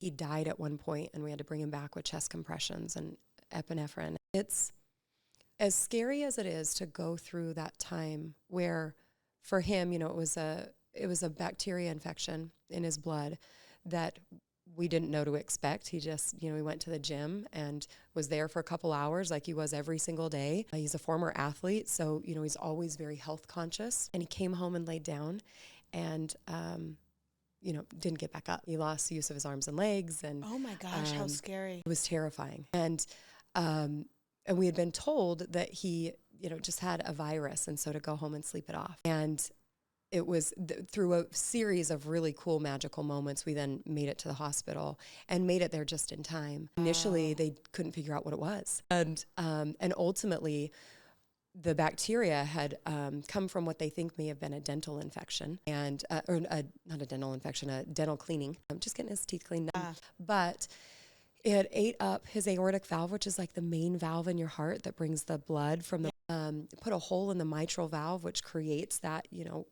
He died at one point, and we had to bring him back with chest compressions and epinephrine. It's as scary as it is to go through that time where, for him, it was a bacteria infection in his blood that we didn't know to expect. He just, he went to the gym and was there for a couple hours like he was every single day. He's a former athlete, so, he's always very health conscious. And he came home and laid down and, didn't get back up. He lost use of his arms and legs. And oh my gosh, how scary. it was terrifying. And we had been told that he, just had a virus, and so to go home and sleep it off. And it was through a series of really cool magical moments, we then made it to the hospital and made it there just in time. Wow. Initially, they couldn't figure out what it was. And ultimately, the bacteria had come from what they think may have been a dental infection, and not a dental infection, a dental cleaning. Just getting his teeth cleaned up. But it ate up his aortic valve, which is like the main valve in your heart that brings the blood from the put a hole in the mitral valve, which creates that,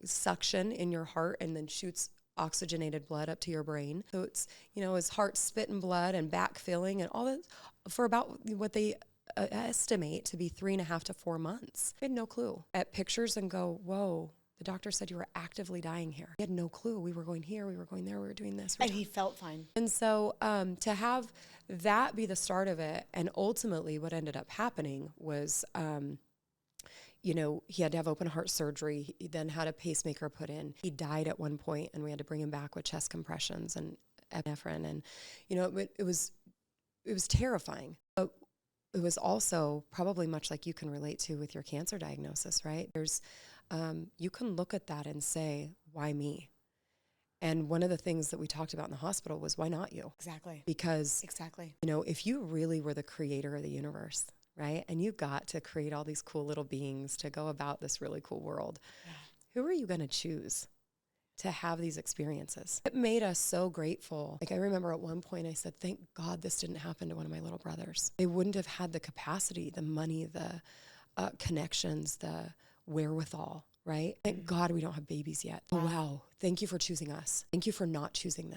suction in your heart and then shoots oxygenated blood up to your brain. So it's, his heart spitting blood and backfilling and all that for about what they estimate to be 3.5 to 4 months. I had no clue. At pictures and go, whoa, the doctor said you were actively dying here. We had no clue. We were going here, we were going there, we were doing this. And he felt fine. And so to have that be the start of it, and ultimately what ended up happening was, he had to have open heart surgery. He then had a pacemaker put in. He died at one point, and we had to bring him back with chest compressions and epinephrine. And, it was terrifying. But it was also probably much like you can relate to with your cancer diagnosis, right? There's, you can look at that and say, why me? And one of the things that we talked about in the hospital was, why not you? Exactly. Because, exactly. If you really were the creator of the universe, right? And you got to create all these cool little beings to go about this really cool world. Yeah. Who are you going to choose to have these experiences? It made us so grateful. Like, I remember at one point I said, thank God this didn't happen to one of my little brothers. They wouldn't have had the capacity, the money, the connections, the wherewithal, right? Thank God we don't have babies yet. Oh, wow. Thank you for choosing us. Thank you for not choosing them.